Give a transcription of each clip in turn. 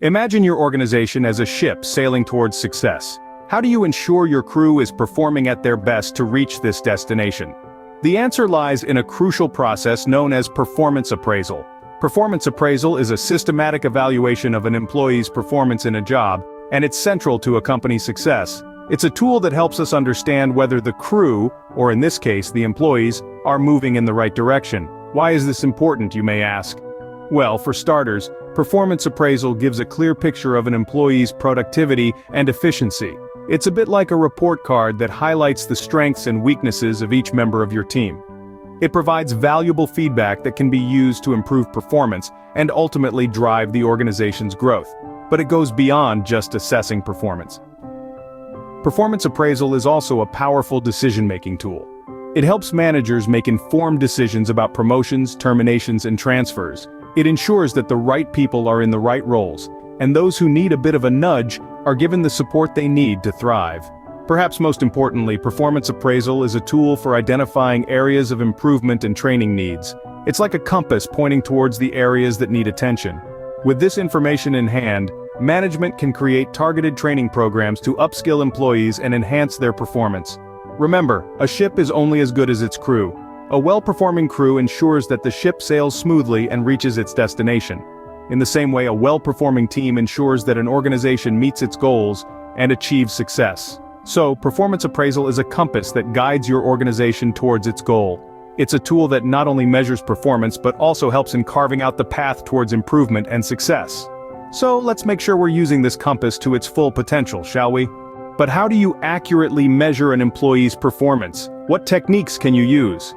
Imagine your organization as a ship sailing towards success. How do you ensure your crew is performing at their best to reach this destination? The answer lies in a crucial process known as performance appraisal. Performance appraisal is a systematic evaluation of an employee's performance in a job, and it's central to a company's success. It's a tool that helps us understand whether the crew, or in this case the employees, are moving in the right direction. Why is this important, you may ask? Well, for starters, performance appraisal gives a clear picture of an employee's productivity and efficiency. It's a bit like a report card that highlights the strengths and weaknesses of each member of your team. It provides valuable feedback that can be used to improve performance and ultimately drive the organization's growth. But it goes beyond just assessing performance. Performance appraisal is also a powerful decision-making tool. It helps managers make informed decisions about promotions, terminations, and transfers. It ensures that the right people are in the right roles, and those who need a bit of a nudge are given the support they need to thrive. Perhaps most importantly, performance appraisal is a tool for identifying areas of improvement and training needs. It's like a compass pointing towards the areas that need attention. With this information in hand, management can create targeted training programs to upskill employees and enhance their performance. Remember, a ship is only as good as its crew. A well-performing crew ensures that the ship sails smoothly and reaches its destination. In the same way, a well-performing team ensures that an organization meets its goals and achieves success. So, performance appraisal is a compass that guides your organization towards its goal. It's a tool that not only measures performance but also helps in carving out the path towards improvement and success. So, let's make sure we're using this compass to its full potential, shall we? But how do you accurately measure an employee's performance? What techniques can you use?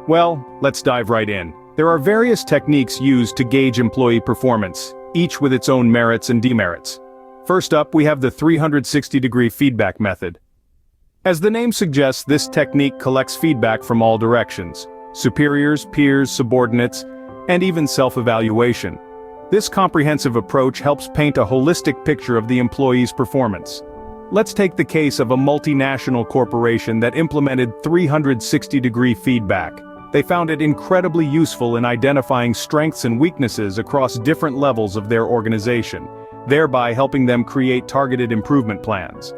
Well, let's dive right in. There are various techniques used to gauge employee performance, each with its own merits and demerits. First up, we have the 360-degree feedback method. As the name suggests, this technique collects feedback from all directions: superiors, peers, subordinates, and even self-evaluation. This comprehensive approach helps paint a holistic picture of the employee's performance. Let's take the case of a multinational corporation that implemented 360-degree feedback. They found it incredibly useful in identifying strengths and weaknesses across different levels of their organization, thereby helping them create targeted improvement plans.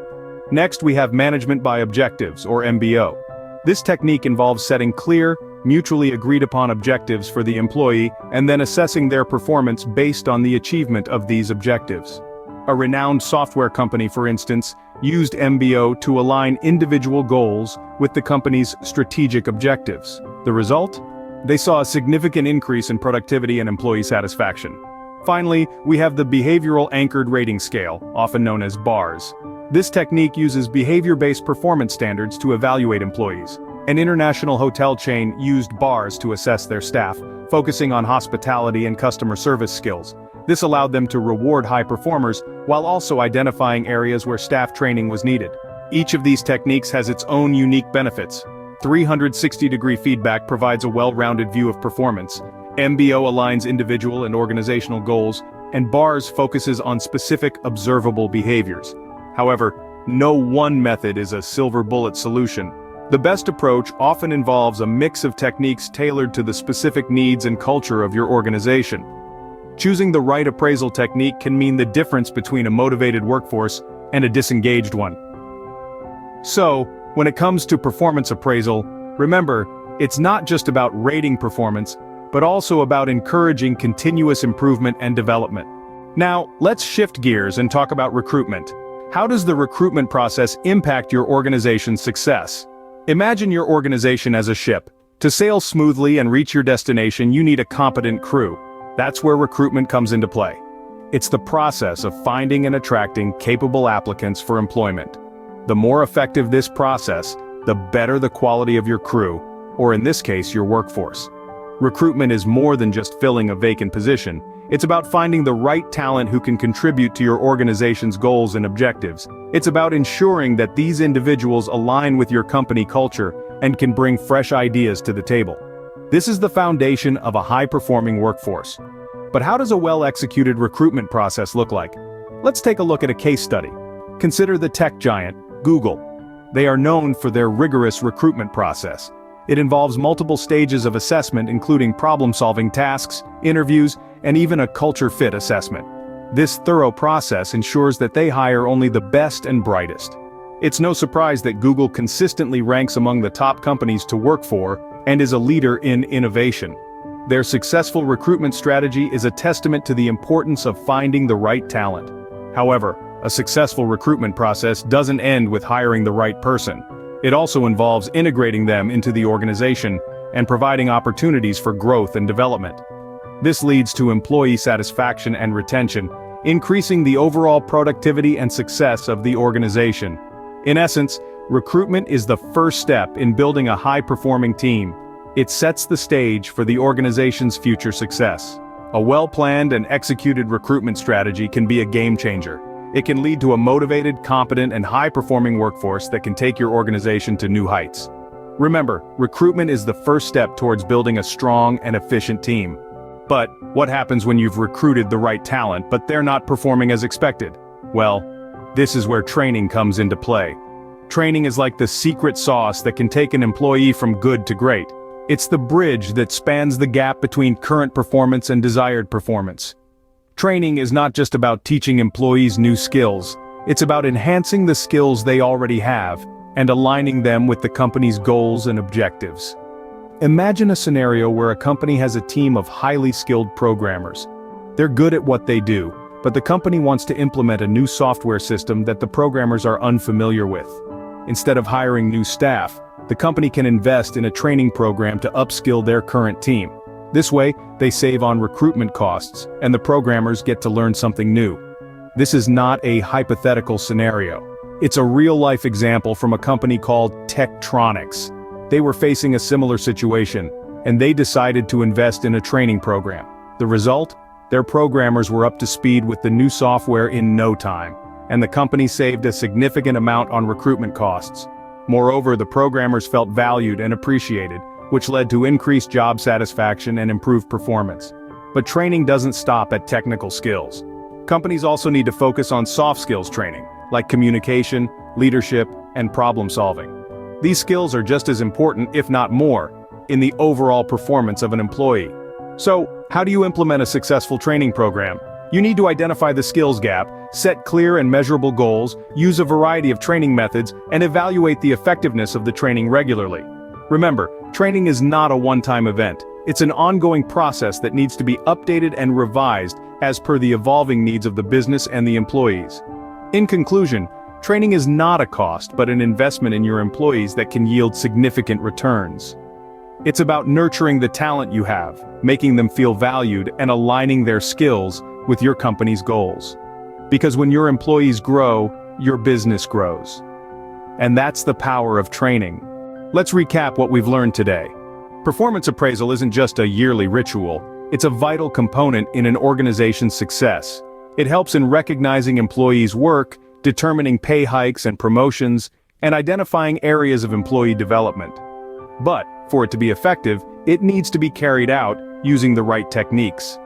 Next, we have management by objectives, or MBO. This technique involves setting clear, mutually agreed-upon objectives for the employee and then assessing their performance based on the achievement of these objectives. A renowned software company, for instance, used MBO to align individual goals with the company's strategic objectives. The result? They saw a significant increase in productivity and employee satisfaction. Finally, we have the Behavioral Anchored Rating Scale, often known as BARS. This technique uses behavior-based performance standards to evaluate employees. An international hotel chain used BARS to assess their staff, focusing on hospitality and customer service skills. This allowed them to reward high performers while also identifying areas where staff training was needed. Each of these techniques has its own unique benefits. 360-degree feedback provides a well-rounded view of performance. MBO aligns individual and organizational goals, and BARS focuses on specific observable behaviors. However, no one method is a silver bullet solution. The best approach often involves a mix of techniques tailored to the specific needs and culture of your organization. Choosing the right appraisal technique can mean the difference between a motivated workforce and a disengaged one. So, when it comes to performance appraisal, remember, it's not just about rating performance, but also about encouraging continuous improvement and development. Now, let's shift gears and talk about recruitment. How does the recruitment process impact your organization's success? Imagine your organization as a ship. To sail smoothly and reach your destination, you need a competent crew. That's where recruitment comes into play. It's the process of finding and attracting capable applicants for employment. The more effective this process, the better the quality of your crew, or in this case, your workforce. Recruitment is more than just filling a vacant position. It's about finding the right talent who can contribute to your organization's goals and objectives. It's about ensuring that these individuals align with your company culture and can bring fresh ideas to the table. This is the foundation of a high-performing workforce. But how does a well-executed recruitment process look like? Let's take a look at a case study. Consider the tech giant, Google. They are known for their rigorous recruitment process. It involves multiple stages of assessment, including problem-solving tasks, interviews, and even a culture fit assessment. This thorough process ensures that they hire only the best and brightest. It's no surprise that Google consistently ranks among the top companies to work for and is a leader in innovation. Their successful recruitment strategy is a testament to the importance of finding the right talent. However, a successful recruitment process doesn't end with hiring the right person. It also involves integrating them into the organization and providing opportunities for growth and development. This leads to employee satisfaction and retention, increasing the overall productivity and success of the organization. In essence, recruitment is the first step in building a high-performing team. It sets the stage for the organization's future success. A well-planned and executed recruitment strategy can be a game-changer. It can lead to a motivated, competent, and high-performing workforce that can take your organization to new heights. Remember, recruitment is the first step towards building a strong and efficient team. But what happens when you've recruited the right talent but they're not performing as expected? Well, this is where training comes into play. Training is like the secret sauce that can take an employee from good to great. It's the bridge that spans the gap between current performance and desired performance. Training is not just about teaching employees new skills, it's about enhancing the skills they already have and aligning them with the company's goals and objectives. Imagine a scenario where a company has a team of highly skilled programmers. They're good at what they do, but the company wants to implement a new software system that the programmers are unfamiliar with. Instead of hiring new staff, the company can invest in a training program to upskill their current team. This way, they save on recruitment costs, and the programmers get to learn something new. This is not a hypothetical scenario. It's a real-life example from a company called Tektronix. They were facing a similar situation, and they decided to invest in a training program. The result? Their programmers were up to speed with the new software in no time, and the company saved a significant amount on recruitment costs. Moreover, the programmers felt valued and appreciated, which led to increased job satisfaction and improved performance. But training doesn't stop at technical skills. Companies also need to focus on soft skills training, like communication, leadership, and problem solving. These skills are just as important, if not more, in the overall performance of an employee. So, how do you implement a successful training program? You need to identify the skills gap, set clear and measurable goals, use a variety of training methods, and evaluate the effectiveness of the training regularly. Remember, training is not a one-time event. It's an ongoing process that needs to be updated and revised as per the evolving needs of the business and the employees. In conclusion, training is not a cost but an investment in your employees that can yield significant returns. It's about nurturing the talent you have, making them feel valued, and aligning their skills with your company's goals. Because when your employees grow, your business grows. And that's the power of training. Let's recap what we've learned today. Performance appraisal isn't just a yearly ritual, it's a vital component in an organization's success. It helps in recognizing employees' work, determining pay hikes and promotions, and identifying areas of employee development. But, for it to be effective, it needs to be carried out using the right techniques.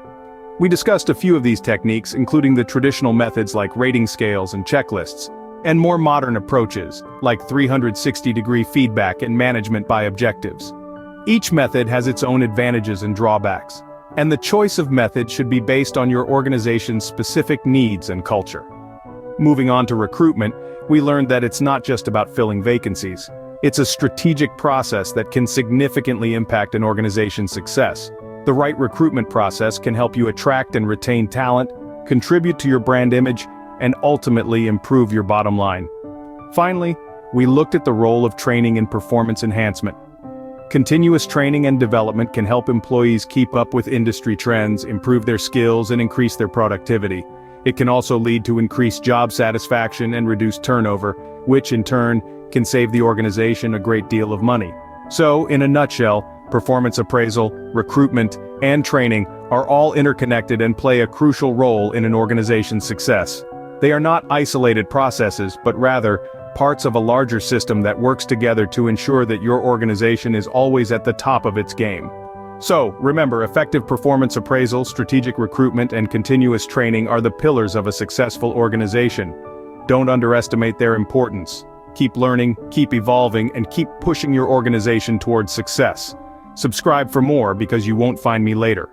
We discussed a few of these techniques, including the traditional methods like rating scales and checklists, and more modern approaches, like 360-degree feedback and management by objectives. Each method has its own advantages and drawbacks, and the choice of method should be based on your organization's specific needs and culture. Moving on to recruitment, we learned that it's not just about filling vacancies. It's a strategic process that can significantly impact an organization's success. The right recruitment process can help you attract and retain talent, contribute to your brand image, and ultimately improve your bottom line. Finally, we looked at the role of training in performance enhancement. Continuous training and development can help employees keep up with industry trends, improve their skills, and increase their productivity. It can also lead to increased job satisfaction and reduced turnover, which in turn can save the organization a great deal of money. So, in a nutshell, performance appraisal, recruitment, and training are all interconnected and play a crucial role in an organization's success. They are not isolated processes, but rather, parts of a larger system that works together to ensure that your organization is always at the top of its game. So, remember, effective performance appraisal, strategic recruitment, and continuous training are the pillars of a successful organization. Don't underestimate their importance. Keep learning, keep evolving, and keep pushing your organization towards success. Subscribe for more because you won't find me later.